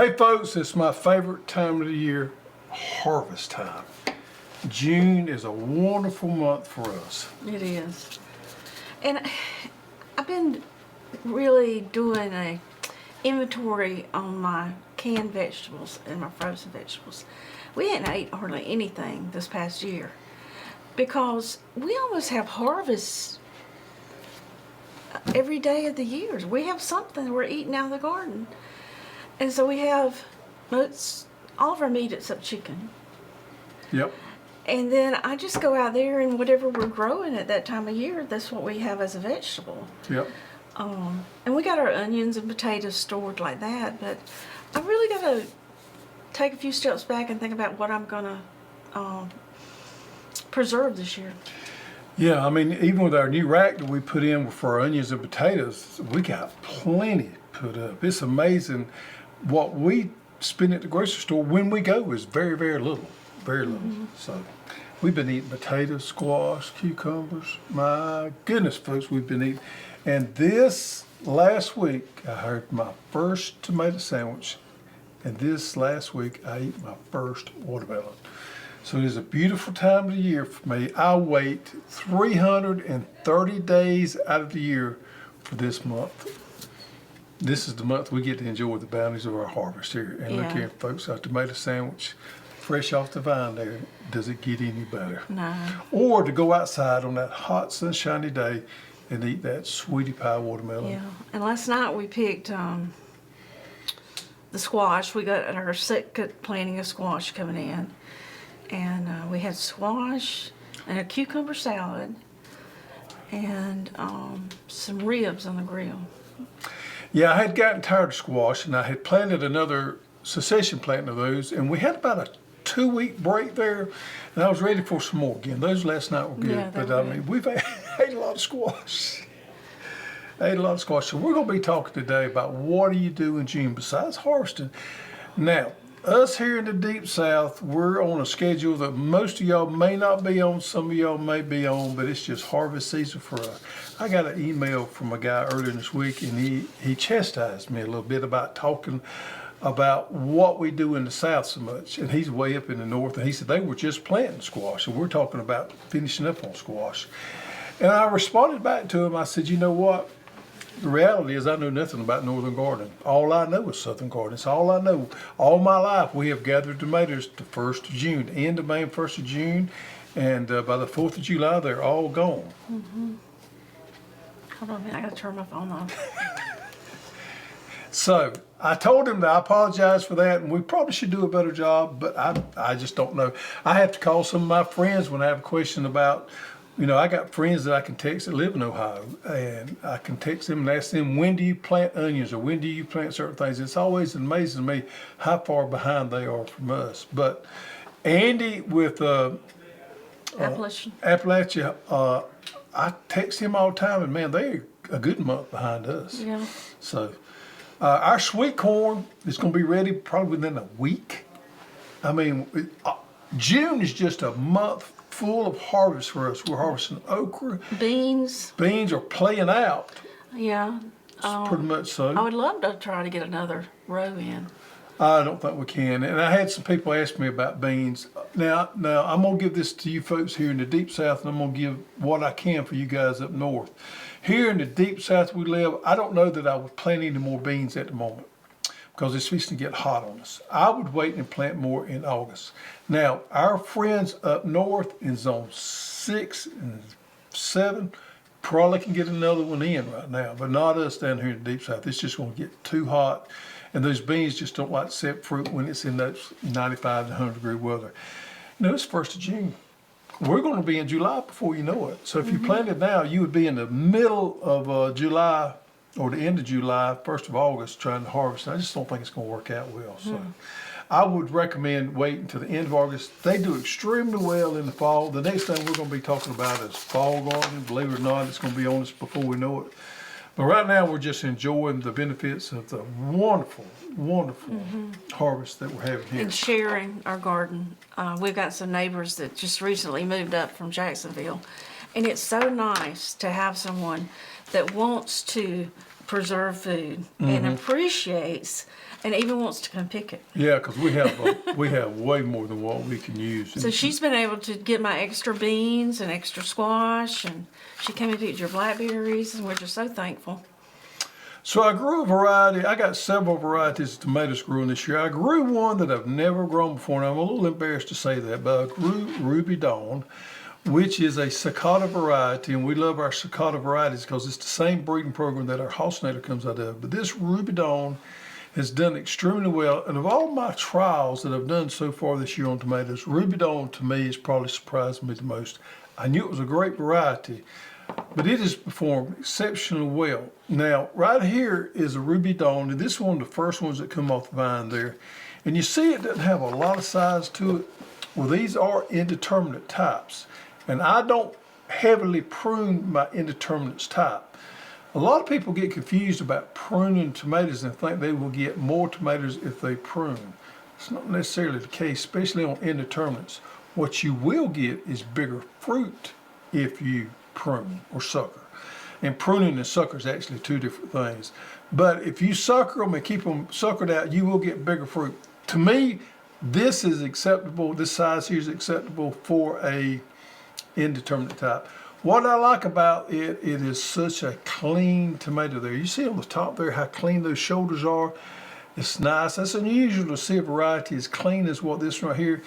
Hey folks, it's my favorite time of the year, harvest time. June is a wonderful month for us. It is. And I've been really doing a inventory on my canned vegetables and my frozen vegetables. We hadn't ate hardly anything this past year because we almost have harvests every day of the year. We have something we're eating out of the garden. And so we have all of our meat except chicken. Yep. And then I just go out there and whatever we're growing at that time of year, that's what we have as a vegetable. Yep. And we got our onions and potatoes stored like that, but I really got to take a few steps back and think about what I'm going to preserve this year. Yeah, I mean, even with our new rack that we put in for our onions and potatoes, we got plenty put up. It's amazing what we spend at the grocery store when we go is very, very little. Very little. Mm-hmm. So we've been eating potatoes, squash, cucumbers. My goodness, folks, we've been eating. And this last week, I had my first tomato sandwich. And this last week, I ate my first watermelon. So it is a beautiful time of the year for me. I wait 330 days out of the year for this month. This is the month we get to enjoy the bounties of our harvest here. And look here, folks, our tomato sandwich, fresh off the vine there. Does it get any better? No. Or to go outside on that hot, sunshiny day and eat that sweetie pie watermelon. Yeah, and last night we picked the squash. We got our second planting of squash coming in. And we had squash and a cucumber salad and some ribs on the grill. Yeah, I had gotten tired of squash, and I had planted another succession planting of those, and we had about a 2-week break there, and I was ready for some more again. Those last night were good, Yeah, but were I mean, we've ate a lot of squash. Ate a lot of squash. So we're going to be talking today about what do you do in June besides harvesting. Now, us here in the Deep South, we're on a schedule that most of y'all may not be on, some of y'all may be on, but it's just harvest season for us. I got an email from a guy earlier this week, and he chastised me a little bit about talking about what we do in the South so much. And he's way up in the north, and he said they were just planting squash, and we're talking about finishing up on squash. And I responded back to him, I said, you know what? The reality is I know nothing about northern gardening. All I know is southern gardening. It's all I know. All my life we have gathered tomatoes the 1st of June, end of May and 1st of June, and by the 4th of July they're all gone. Mm-hmm. Hold on a minute, I gotta turn my phone off. So I told him that I apologize for that, and we probably should do a better job, but I just don't know. I have to call some of my friends when I have a question about, you know, I got friends that I can text that live in Ohio, and I can text them and ask them, when do you plant onions or when do you plant certain things? It's always amazing to me how far behind they are from us. But Andy with Appalachia, I text him all the time, and man, they're a good month behind us. Yeah. So our sweet corn is going to be ready probably within a week. I mean, June is just a month full of harvest for us. We're harvesting okra. Beans. Beans are playing out. Yeah. Pretty much so. I would love to try to get another row in. I don't think we can. And I had some people ask me about beans. Now I'm going to give this to you folks here in the Deep South, and I'm going to give what I can for you guys up north. Here in the Deep South we live, I don't know that I would plant any more beans at the moment because it's fixing to get hot on us. I would wait and plant more in August. Now, our friends up north in zone 6 and 7 probably can get another one in right now, but not us down here in the Deep South. It's just going to get too hot, and those beans just don't like to set fruit when it's in that 95 to 100 degree weather. You know, it's 1st of June. We're going to be in July before you know it. So if you planted now, you would be in the middle of July or the end of July, 1st of August, trying to harvest. I just don't think it's going to work out well. So I would recommend waiting until the end of August. They do extremely well in the fall. The next thing we're going to be talking about is fall gardening. Believe it or not, it's going to be on us before we know it. But right now, we're just enjoying the benefits of the wonderful, wonderful harvest that we're having here. And sharing our garden. We've got some neighbors that just recently moved up from Jacksonville. And it's so nice to have someone that wants to preserve food and appreciates and even wants to come pick it. Yeah, because we have way more than what we can use. So she's been able to get my extra beans and extra squash, and she came and picked your blackberries, and we're just so thankful. So I grew a variety. I got several varieties of tomatoes growing this year. I grew one that I've never grown before, and I'm a little embarrassed to say that, but I grew Ruby Dawn, which is a sulcata variety, and we love our sulcata varieties because it's the same breeding program that our Halcinator comes out of. But this Ruby Dawn has done extremely well, and of all my trials that I've done so far this year on tomatoes, Ruby Dawn to me has probably surprised me the most. I knew it was a great variety, but it has performed exceptionally well. Now, right here is a Ruby Dawn, and this is one of the first ones that come off the vine there. And you see it doesn't have a lot of size to it. Well, these are indeterminate types, and I don't heavily prune my indeterminates type. A lot of people get confused about pruning tomatoes and think they will get more tomatoes if they prune. It's not necessarily the case, especially on indeterminates. What you will get is bigger fruit if you prune or sucker. And pruning and sucker is actually two different things. But if you sucker them and keep them suckered out, you will get bigger fruit. To me, this is acceptable. This size here is acceptable for a indeterminate type. What I like about it, it is such a clean tomato there. You see on the top there how clean those shoulders are? It's nice. That's unusual to see a variety as clean as what this right here.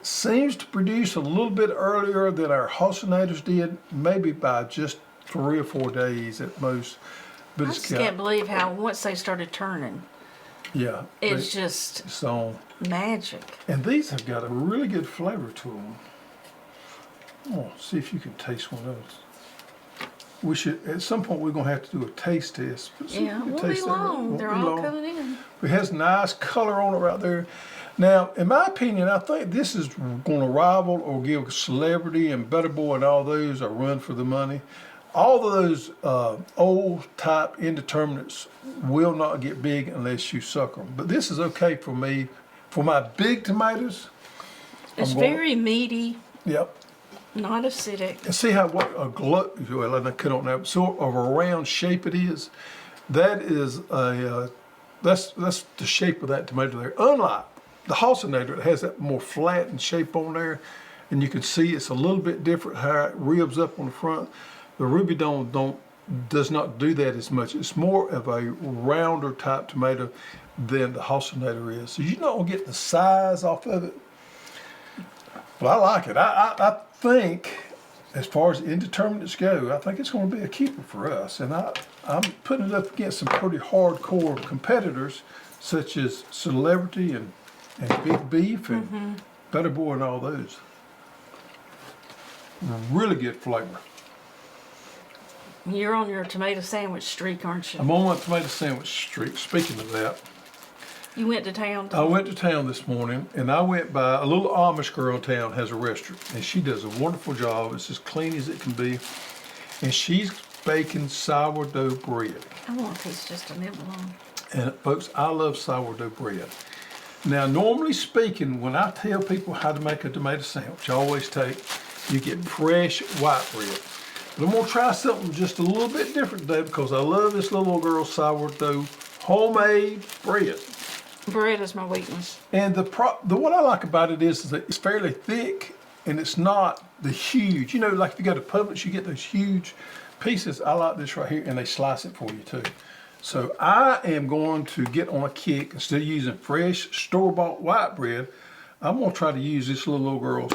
Seems to produce a little bit earlier than our Halcinators did, maybe by just 3 or 4 days at most. But I it's just can't believe how once they started turning, yeah, it's just it's on. magic. And these have got a really good flavor to them. Oh, see if you can taste one of those. We should, at some point, we're going to have to do a taste test. Yeah, won't be long. They're all coming in. It has nice color on it right there. Now, in my opinion, I think this is going to rival or give Celebrity and Better Boy and all those a run for the money. All of those old type indeterminates will not get big unless you sucker them. But this is okay for me. For my big tomatoes, It's very meaty. Yep. Not acidic. And see how what a well, I cut on that sort of a round shape it is. That is a that's the shape of that tomato there. Unlike the Halcinator, it has that more flattened shape on there, and you can see it's a little bit different how it ribs up on the front. The Ruby Dawn does not do that as much. It's more of a rounder type tomato than the Halcinator is. So you're not gonna get the size off of it. But I like it. I think, as far as indeterminates go, I think it's going to be a keeper for us. And I'm putting it up against some pretty hardcore competitors, such as Celebrity and Big Beef and Better Boy and all those. Really good flavor. You're on your tomato sandwich streak, aren't you? I'm on my tomato sandwich streak. Speaking of that, You went to town? I went to town this morning, and I went by a little Amish girl in town has a restaurant, and she does a wonderful job. It's as clean as it can be, and she's baking sourdough bread. I want a piece just to nibble on. And folks, I love sourdough bread. Now, normally speaking, when I tell people how to make a tomato sandwich, I always you get fresh white bread. But I'm gonna try something just a little bit different today because I love this little girl's sourdough homemade bread. Bread is my weakness. And the what I like about it is that it's fairly thick and it's not the huge. You know, like if you go to Publix, you get those huge pieces. I like this right here, and they slice it for you too. So I am going to get on a kick. Instead of using fresh store-bought white bread, I'm gonna try to use this little girl's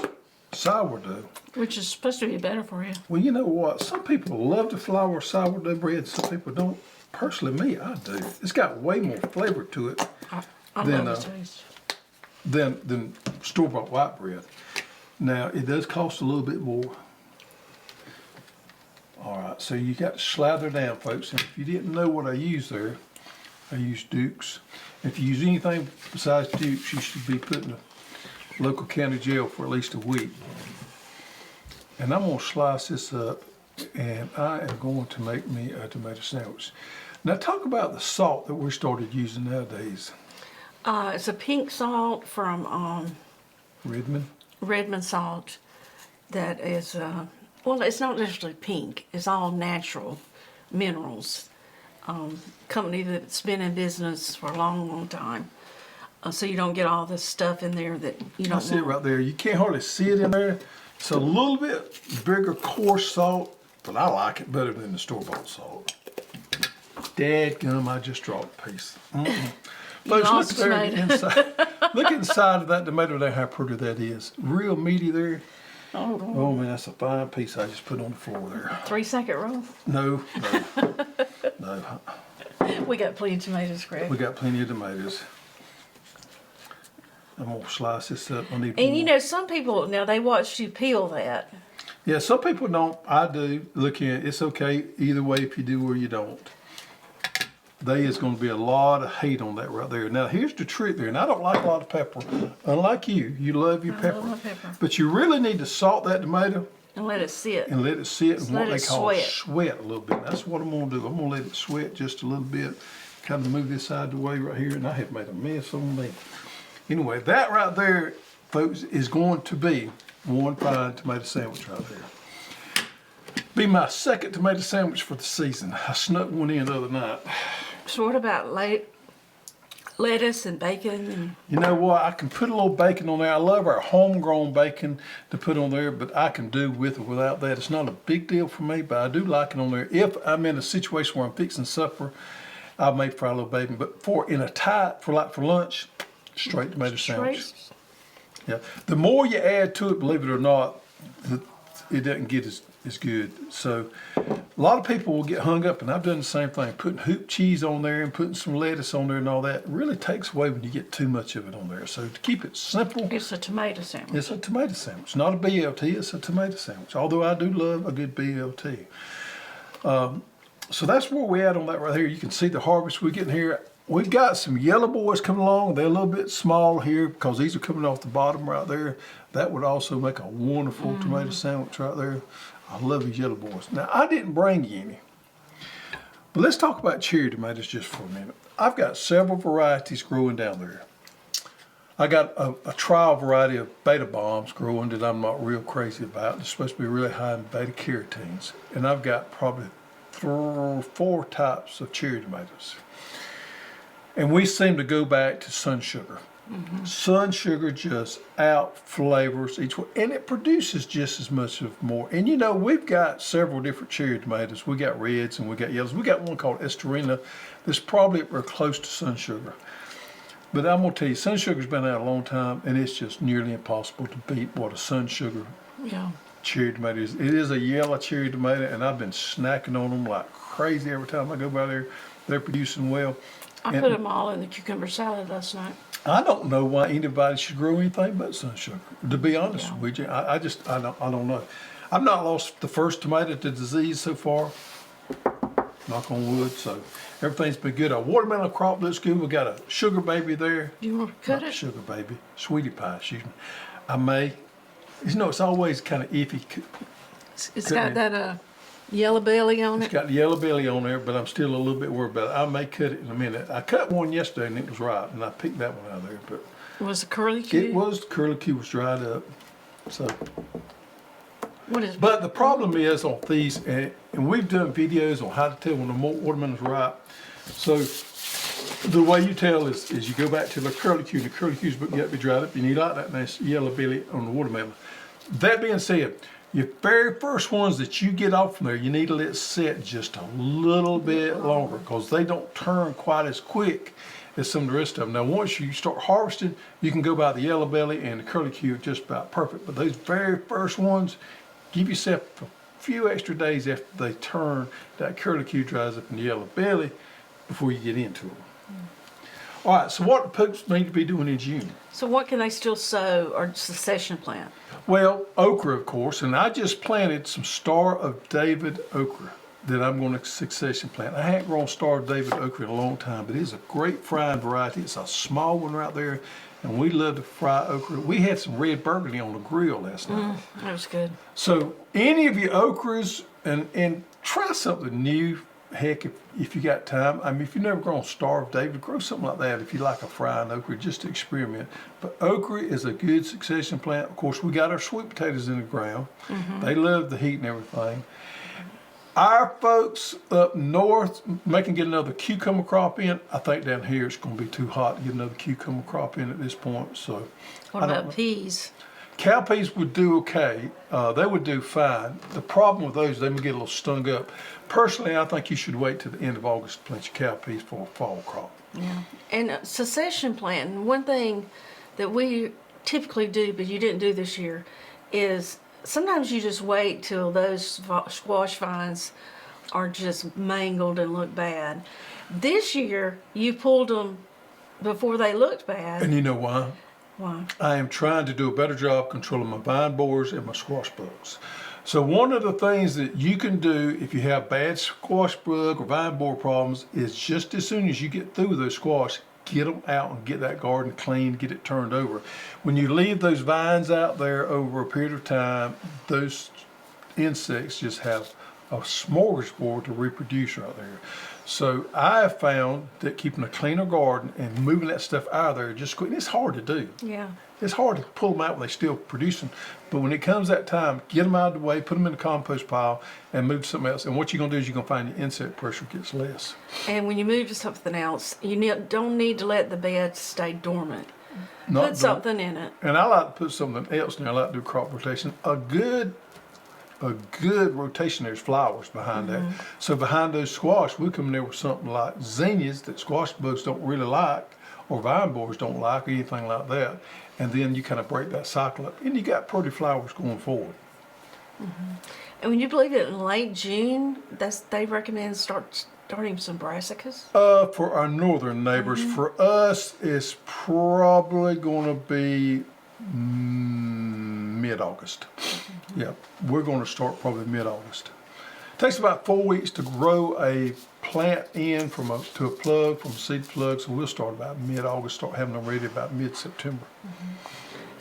sourdough. Which is supposed to be better for you. Well, you know what? Some people love the flour sourdough bread. Some people don't. Personally, me, I do. It's got way more flavor to it. I love the taste. Than store-bought white bread. Now, it does cost a little bit more. All right, so you got to slather down, folks. And if you didn't know what I use there, I use Duke's. If you use anything besides Duke's, you should be put in a local county jail for at least a week. And I'm gonna slice this up, and I am going to make me a tomato sandwich. Now, talk about the salt that we started using nowadays. It's a pink salt from Redmond salt that is, well, it's not necessarily pink. It's all natural minerals. company that's been in business for a long, long time. So you don't get all this stuff in there that you don't That's it want. right there. You can't hardly see it in there. It's a little bit bigger, coarse salt, but I like it better than the store-bought salt. Dadgum, I just dropped a piece. Folks, look lost there at the tomato. inside. Look inside of that tomato there, how pretty that is. Real meaty there. Oh man, that's a fine piece I just put on the floor there. 3-second roll. No. No. We got plenty of tomatoes, Greg. We got plenty of tomatoes. I'm gonna slice this up. I need And more. you know, some people, now they watch you peel that. Yeah, some people don't. I do. Look at it. It's okay either way if you do or you don't. There is going to be a lot of hate on that right there. Now, here's the trick there, and I don't like a lot of pepper. Unlike you love your pepper. love my pepper. But you really need to salt that tomato And let it sit. and let it sit in what let they it call sweat. sweat a little bit. That's what I'm going to do. I'm going to let it sweat just a little bit. Kind of move this out of the way right here, and I have made a mess on me. Anyway, that right there, folks, is going to be one fine tomato sandwich right there. Be my second tomato sandwich for the season. I snuck one in the other night. So what about lettuce and bacon? And You know what? I can put a little bacon on there. I love our homegrown bacon to put on there, but I can do with or without that. It's not a big deal for me, but I do like it on there. If I'm in a situation where I'm fixing supper, I may fry a little bacon. But for lunch, straight tomato sandwich. Yeah. The more you add to it, believe it or not, it doesn't get as good. So a lot of people will get hung up, and I've done the same thing, putting hoop cheese on there and putting some lettuce on there and all that. It really takes away when you get too much of it on there. So to keep it simple, It's a tomato sandwich. it's a tomato sandwich. Not a BLT, it's a tomato sandwich. Although I do love a good BLT. So that's where we're at on that right here. You can see the harvest we're getting here. We've got some yellow boys coming along. They're a little bit small here because these are coming off the bottom right there. That would also make a wonderful tomato sandwich right there. I love these yellow boys. Now, I didn't bring you any, but let's talk about cherry tomatoes just for a minute. I've got several varieties growing down there. I got a trial variety of beta bombs growing that I'm not real crazy about. They're supposed to be really high in beta carotenes. And I've got probably 4 types of cherry tomatoes. And we seem to go back to sun sugar. Sun sugar just out flavors each one, and it produces just as much of more. And you know, we've got several different cherry tomatoes. We got reds and we got yellows. We got one called Esterina that's probably close to sun sugar. But I'm gonna tell you, sun sugar's been out a long time, and it's just nearly impossible to beat what a sun sugar Yeah. cherry tomato is. It is a yellow cherry tomato, and I've been snacking on them like crazy every time I go by there. They're producing well. I And put them all in the cucumber salad last night. I don't know why anybody should grow anything but sun sugar. To be honest with you, I don't know. I've not lost the first tomato to disease so far. Knock on wood. So everything's been good. Our watermelon crop looks good. We got a sugar baby there. Do you want to cut Not it? sugar baby, sweetie pie. Excuse me. I may. You know, it's always kind of iffy. It's cutting got that yellow belly on It's it. got the yellow belly on there, but I'm still a little bit worried about it. I may cut it in a minute. I cut one yesterday and it was right, and I picked that one out of there. But Was the curly Q? it was, the curlicue was dried up. So, What is? but the problem is on these, and we've done videos on how to tell when the watermelon's ripe. So the way you tell is you go back to the curlicue, and the curlicue's got to be dried up. You need like that nice yellow belly on the watermelon. That being said, your very first ones that you get off from there, you need to let it sit just a little bit longer because they don't turn quite as quick as some of the rest of them. Now, once you start harvesting, you can go by the yellow belly and the curlicue are just about perfect. But those very first ones, give yourself a few extra days after they turn, that curlicue dries up in the yellow belly before you get into them. All right, so what do folks need to be doing in June? So what can they still sow or succession plant? Well, okra, of course, and I just planted some Star of David okra that I'm going to succession plant. I haven't grown Star of David okra in a long time, but it's a great frying variety. It's a small one right there, and we love to fry okra. We had some red burgundy on the grill last night. That was good. So any of your okras, and try something new. Heck, if you got time. I mean, if you've never grown Star of David, grow something like that if you like a frying okra, just to experiment. But okra is a good succession plant. Of course, we got our sweet potatoes in the ground. They love the heat and everything. Our folks up north, they can get another cucumber crop in. I think down here it's going to be too hot to get another cucumber crop in at this point. So, What about peas? cowpeas would do okay. They would do fine. The problem with those, they may get a little stung up. Personally, I think you should wait till the end of August to plant your cowpeas for a fall crop. Yeah. And succession planting, one thing that we typically do, but you didn't do this year, is sometimes you just wait till those squash vines are just mangled and look bad. This year, you pulled them before they looked bad. And you know why? Why? I am trying to do a better job controlling my vine borers and my squash bugs. So one of the things that you can do if you have bad squash bug or vine borer problems is just as soon as you get through with those squash, get them out and get that garden clean, get it turned over. When you leave those vines out there over a period of time, those insects just have a smorgasbord to reproduce right there. So I have found that keeping a cleaner garden and moving that stuff out of there just quick, it's hard to do. Yeah. It's hard to pull them out when they're still producing, but when it comes that time, get them out of the way, put them in the compost pile, and move to something else. And what you're gonna do is you're gonna find your insect pressure gets less. And when you move to something else, you don't need to let the bed stay dormant. Not Put something in it. And I like to put something else in there. I like to do crop rotation. A good rotation, there's flowers behind that. So behind those squash, we come in there with something like zinnias that squash bugs don't really like, or vine borers don't like, or anything like that. And then you kind of break that cycle up, and you got pretty flowers going forward. And when you believe it in late June, they recommend starting some brassicas. For our northern neighbors, for us, it's probably going to be mid-August. Yeah, we're going to start probably mid-August. Takes about 4 weeks to grow a plant in to a plug, from a seed plug, so we'll start about mid-August, start having them ready about mid-September.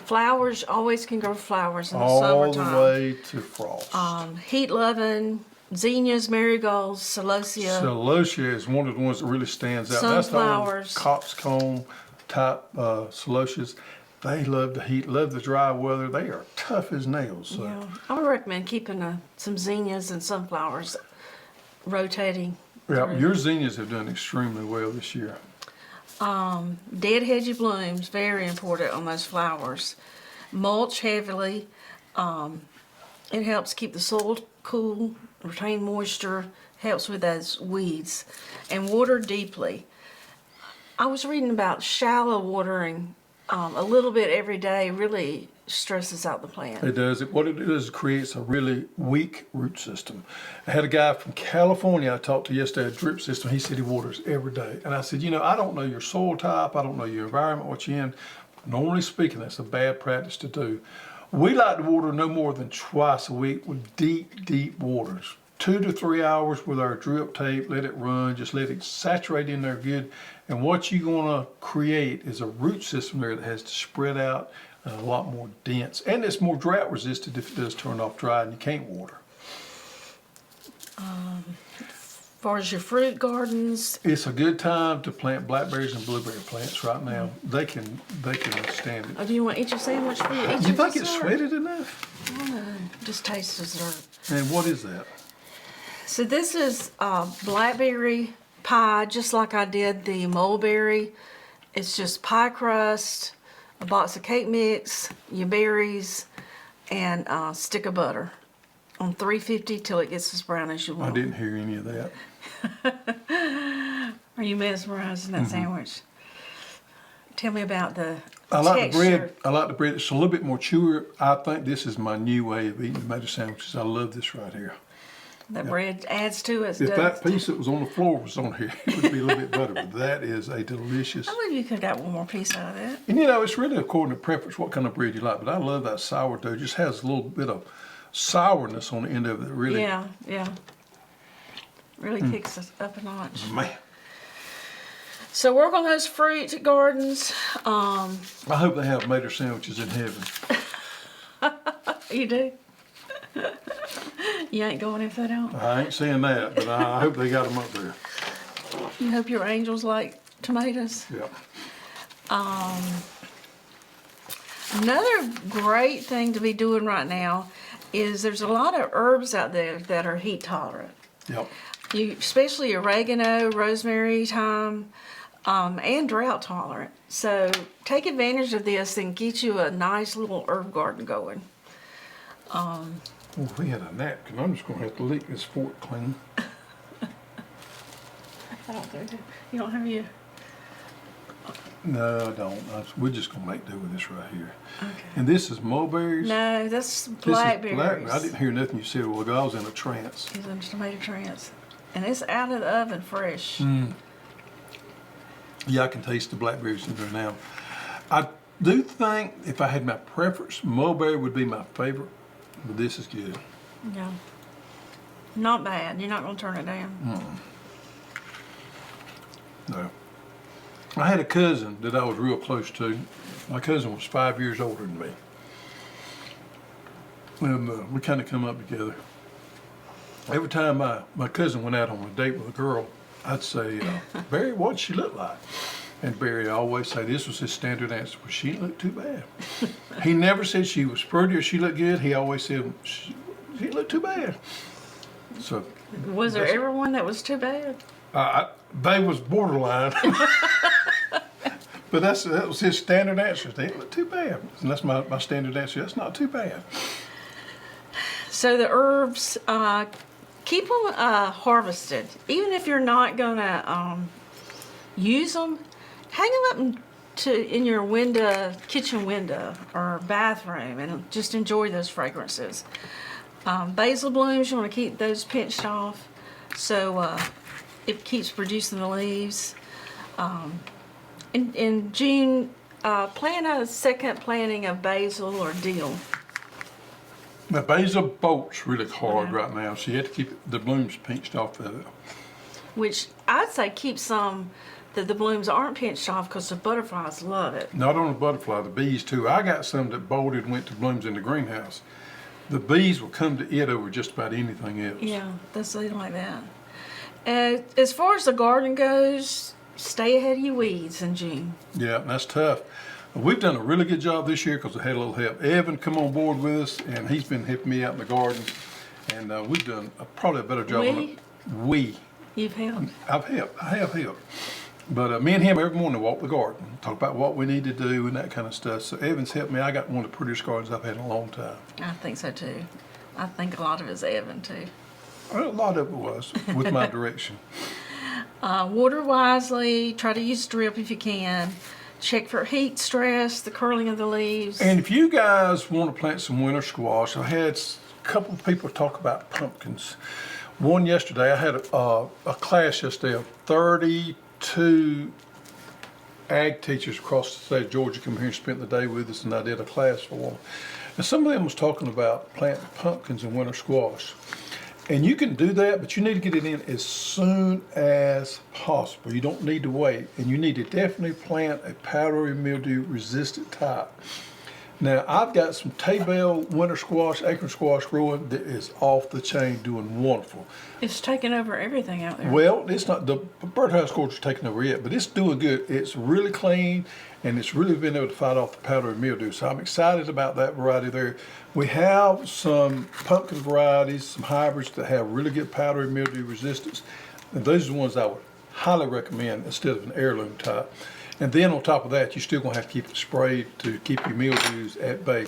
Flowers, always can grow flowers in the All summertime. the way to frost. Heat-loving, zinnias, marigolds, celosia. Celosia is one of the ones that really stands out. Sunflowers. That's the coxcomb type celosias. They love the heat, love the dry weather. They are tough as nails. So. Yeah, I would recommend keeping some zinnias and sunflowers rotating. Yeah, through. your zinnias have done extremely well this year. Deadhead blooms, very important on those flowers. Mulch heavily. It helps keep the soil cool, retain moisture, helps with those weeds. And water deeply. I was reading about shallow watering a little bit every day really stresses out the plant. It does. What it does is creates a really weak root system. I had a guy from California I talked to yesterday, a drip system. He said he waters every day. And I said, you know, I don't know your soil type. I don't know your environment, what you're in. Normally speaking, that's a bad practice to do. We like to water no more than twice a week with deep, deep waters. 2 to 3 hours with our drip tape, let it run, just let it saturate in there good. And what you're gonna create is a root system there that has to spread out and a lot more dense. And it's more drought resistant if it does turn off dry and you can't water. As far as your fruit gardens, It's a good time to plant blackberries and blueberry plants right now. They can stand it. do you want to eat your sandwich for you? Eat You your think it's dessert? sweated enough? Just taste dessert. And what is that? So this is blackberry pie, just like I did the mulberry. It's just pie crust, a box of cake mix, your berries, and a stick of butter on 350 till it gets as brown as you I want. didn't hear any of that. Are you mesmerized in that sandwich? Tell me about the I like texture. the bread. I like the bread. It's a little bit more chewier. I think this is my new way of eating tomato sandwiches. I love this right here. That bread adds to it. If that piece that was on the floor was on here, it would be a little bit better. But that is a delicious. I believe you could have got one more piece out of that. And you know, it's really according to preference what kind of bread you like. But I love that sourdough. It just has a little bit of sourness on the end of it. Really. Yeah, yeah. Really kicks us up a notch. Man, So work on those fruit gardens. I hope they have mater sandwiches in heaven. You do? You ain't going if they don't. I ain't saying that, but I hope they got them up there. You hope your angels like tomatoes. Yeah. Another great thing to be doing right now is there's a lot of herbs out there that are heat tolerant. Yep. Especially oregano, rosemary, thyme, and drought tolerant. So take advantage of this and get you a nice little herb garden going. Well, if we had a napkin, I'm just gonna have to lick this fork clean. I don't think you don't have your. No, I don't. We're just gonna make do with this right here. Okay. And this is mulberries. No, that's This is blackberries. blackberry. I didn't hear nothing you said. Well, I was in a trance. He's in a tomato trance, and it's out of the oven fresh. Yeah, I can taste the blackberries in there now. I do think if I had my preference, mulberry would be my favorite, but this is good. Yeah, not bad. You're not gonna turn it down. No. I had a cousin that I was real close to. My cousin was 5 years older than me. And we kind of come up together. Every time my cousin went out on a date with a girl, I'd say, Barry, what'd she look like? And Barry always say this was his standard answer, well, she didn't look too bad. He never said she was pretty or she looked good. He always said, she didn't look too bad. So, Was there ever one that was too bad? they was borderline. But that was his standard answer. They didn't look too bad. And that's my standard answer. That's not too bad. So the herbs, keep them harvested. Even if you're not gonna use them, hang them up in your kitchen window or bathroom, and just enjoy those fragrances. Basil blooms, you want to keep those pinched off, so it keeps producing the leaves. In June, plant a second planting of basil or dill. The basil bolts really hard right now, so you have to keep the blooms pinched off of it. Which I'd say keep some that the blooms aren't pinched off because the butterflies love it. Not on the butterfly, the bees too. I got some that bolted and went to blooms in the greenhouse. The bees will come to it over just about anything else. Yeah, they like that. As far as the garden goes, stay ahead of your weeds in June. Yeah, that's tough. We've done a really good job this year because I had a little help. Evan come on board with us, and he's been helping me out in the garden. And we've done probably a better job. You've helped. I have helped. But me and him every morning walk the garden, talk about what we need to do and that kind of stuff. So Evan's helped me. I got one of the prettiest gardens I've had in a long time. I think so too. I think a lot of it's Evan too. Well, a lot of it was with my direction. Water wisely. Try to use drip if you can. Check for heat stress, the curling of the leaves. And if you guys want to plant some winter squash, I had a couple of people talk about pumpkins. One yesterday, I had a class yesterday of 32 ag teachers across the state of Georgia come here and spent the day with us, and I did a class for them. And some of them was talking about planting pumpkins and winter squash. And you can do that, but you need to get it in as soon as possible. You don't need to wait. And you need to definitely plant a powdery mildew resistant type. Now, I've got some Taybell winter squash, acorn squash growing that is off the chain, doing wonderful. It's taking over everything out there. Well, it's not, the birdhouse squash is taking over yet, but it's doing good. It's really clean, and it's really been able to fight off the powdery mildew. So I'm excited about that variety there. We have some pumpkin varieties, some hybrids that have really good powdery mildew resistance. And those are the ones I would highly recommend instead of an heirloom type. And then on top of that, you're still gonna have to keep it sprayed to keep your mildews at bay.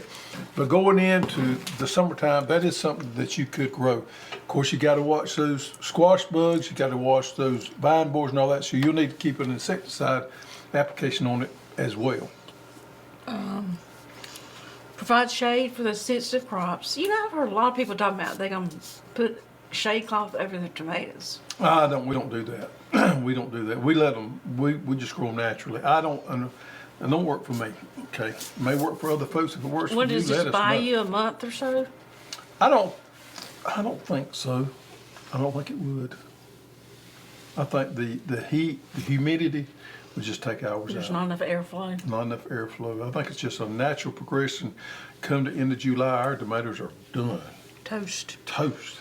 But going into the summertime, that is something that you could grow. Of course, you gotta watch those squash bugs, you gotta watch those vine borers and all that, so you'll need to keep an insecticide application on it as well. Provide shade for the sensitive crops. You know, I've heard a lot of people talking about they're gonna put shade cloth over the tomatoes. We don't do that. We don't do that. We let them, we just grow them naturally. It don't work for me, okay? It may work for other folks. If it works for What you, does let this us buy know. you a month or so? I don't think so. I don't think it would. I think the heat, the humidity would just take hours There's out. not enough airflow. Not enough airflow. I think it's just a natural progression. Come to end of July, our tomatoes are done. Toast. Toast.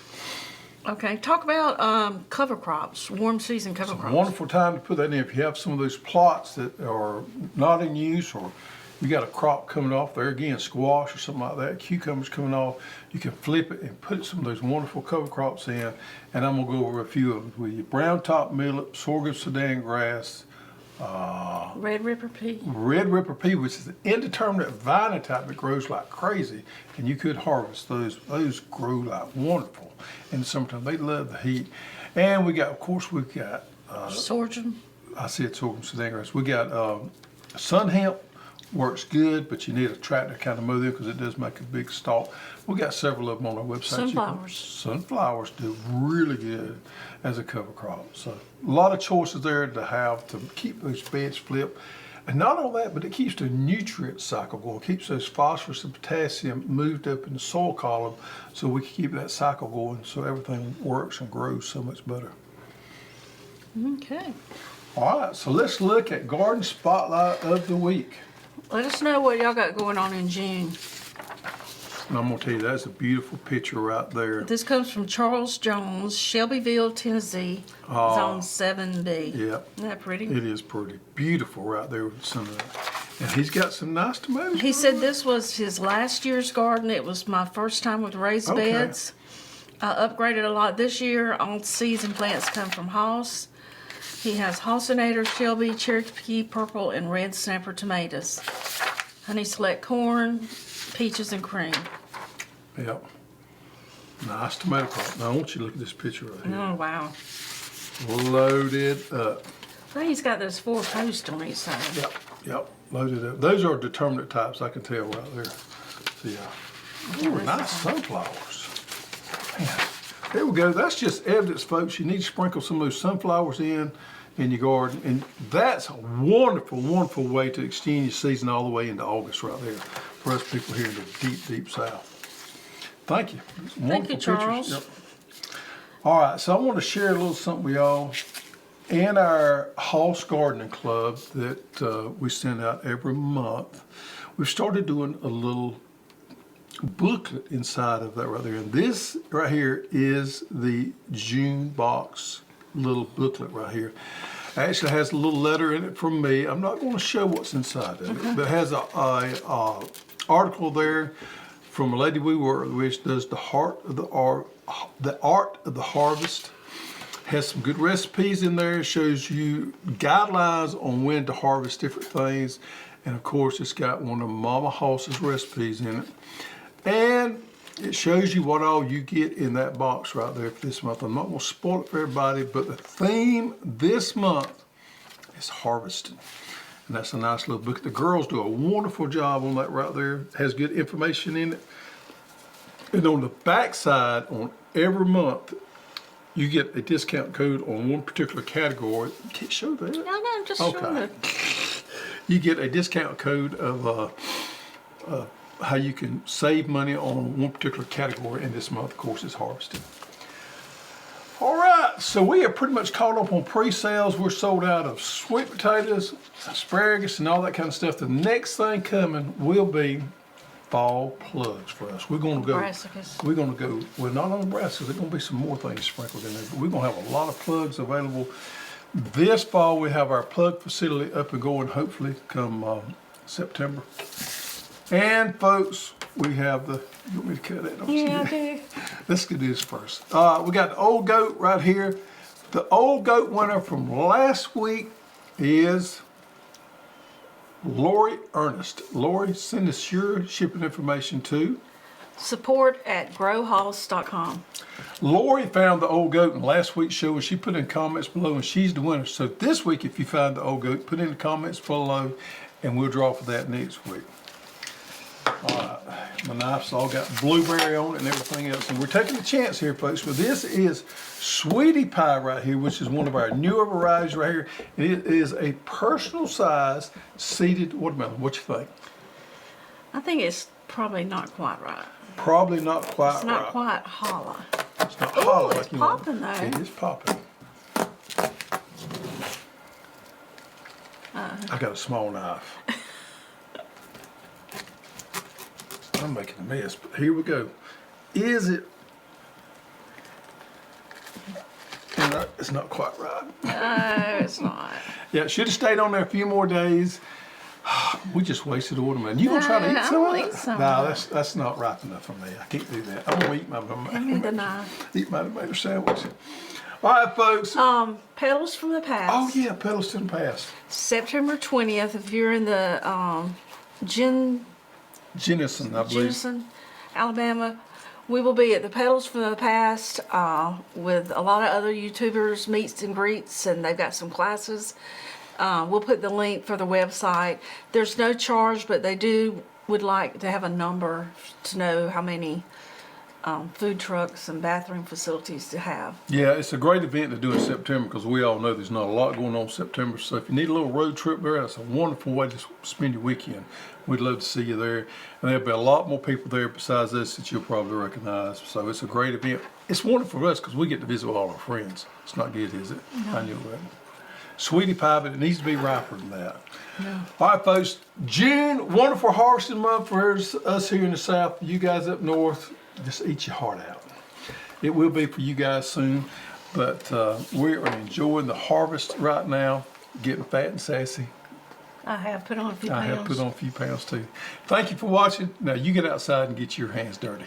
Okay, talk about cover crops, warm season cover It's a crops. wonderful time to put that in. If you have some of those plots that are not in use, or you got a crop coming off there again, squash or something like that, cucumbers coming off, you can flip it and put some of those wonderful cover crops in, and I'm gonna go over a few of them with you. Brown top millet, sorghum Sudan grass, Red Ripper pea. red ripper pea, which is an indeterminate vine type that grows like crazy, and you could harvest those. Those grow like wonderful in the summertime. They love the heat. And we got, of course, we've got, Sorghum. I said sorghum Sudan grass. We got sun hemp, works good, but you need a tractor to kind of mow them because it does make a big stalk. We got several of them on our website. Sunflowers. Sunflowers do really good as a cover crop. So a lot of choices there to have to keep those beds flipped. And not only that, but it keeps the nutrient cycle going. It keeps those phosphorus and potassium moved up in the soil column so we can keep that cycle going so everything works and grows so much better. Okay. All right, so let's look at Garden Spotlight of the Week. Let us know what y'all got going on in June. And I'm gonna tell you, that's a beautiful picture right there. This comes from Charles Jones, Shelbyville, Tennessee, Zone 7B. Yep. Isn't that pretty? It is pretty beautiful right there with some of that. And he's got some nice tomatoes. He said this was his last year's garden. It was my first time with raised Okay. beds. I upgraded a lot this year. All seeds and plants come from Hoss. He has Hossinator, Shelby, Cherokee Purple, and Red Snapper tomatoes. Honey Select corn, peaches, and cream. Yep. Nice tomato crop. Now I want you to look at this picture right here. Oh, wow. Loaded up. I think he's got those 4 posts on each side. Yep. Loaded up. Those are determinate types, I can tell right there. So yeah. Ooh, nice sunflowers. Man. There we go. That's just evidence, folks. You need to sprinkle some of those sunflowers in your garden. And that's a wonderful, wonderful way to extend your season all the way into August right there for us people here in the deep, deep South. Thank you. Thank you, Charles. Yep. All right, so I want to share a little something with y'all. In our Hoss Gardening Club that we send out every month, we've started doing a little booklet inside of that right there. And this right here is the June box little booklet right here. It actually has a little letter in it from me. I'm not going to show what's inside of it, but it has a article there from a lady we work with, which does the art of the harvest. Has some good recipes in there. It shows you guidelines on when to harvest different things, and of course, it's got one of Mama Hoss's recipes in it. And it shows you what all you get in that box right there for this month. I'm not going to spoil it for everybody, but the theme this month is harvesting. And that's a nice little book. The girls do a wonderful job on that right there. It has good information in it. And on the back side, on every month, you get a discount code on one particular category. You can't show that. No, I'm just showing it. You get a discount code of how you can save money on one particular category, and this month, of course, is harvesting. All right, so we are pretty much caught up on pre-sales. We're sold out of sweet potatoes, asparagus, and all that kind of stuff. The next thing coming will be fall plugs for us. We're going to go. Brassicas. We're going to go. Well, not on brassicas. There's going to be some more things sprinkled in there, but we're going to have a lot of plugs available. This fall, we have our plug facility up and going. Hopefully, come September. And folks, we have the, you want me to cut that? Don't you? Yeah, I do. Let's do this first. We got the old goat right here. The old goat winner from last week is Lori Ernest. Lori, send us your shipping information to support@growhouse.com. Lori found the old goat in last week's show, and she put in comments below, and she's the winner. So this week, if you find the old goat, put in the comments below, and we'll draw for that next week. All right, my knife's all got blueberry on it and everything else. And we're taking a chance here, folks, but this is Sweetie Pie right here, which is one of our newer varieties right here. And it is a personal size seeded watermelon. What you think? I think it's probably not quite right. Probably not quite It's not right. quite hollow. It's not Ooh, hollow it's like you want. popping, though. It is popping. I got a small knife. I'm making a mess, but here we go. Is it? It's not quite right. No, it's not. Yeah, it should have stayed on there a few more days. We just wasted a watermelon. You gonna try to eat I some of will it? eat some No, of that's not ripe enough for me. I can't do that. I'm gonna eat my Give me the knife. eat my tomato sandwich. All right, folks. Petals from the Past. Oh yeah, petals to the past. September 20th, if you're in the Jennison, I believe. Jennison, Alabama, we will be at the Petals from the Past with a lot of other YouTubers, meets and greets, and they've got some classes. We'll put the link for the website. There's no charge, but they would like to have a number to know how many food trucks and bathroom facilities to have. Yeah, it's a great event to do in September because we all know there's not a lot going on in September. So if you need a little road trip there, that's a wonderful way to spend your weekend. We'd love to see you there. And there'll be a lot more people there besides us that you'll probably recognize. So it's a great event. It's wonderful for us because we get to visit with all our friends. It's not good, is it? No. I knew that. Sweetie pie, but it needs to be riper than that. No. All right, folks. June, wonderful harvesting month for us here in the South. You guys up north, just eat your heart out. It will be for you guys soon, but we're enjoying the harvest right now, getting fat and sassy. I have put on a few pounds. I have put on a few pounds too. Thank you for watching. Now you get outside and get your hands dirty.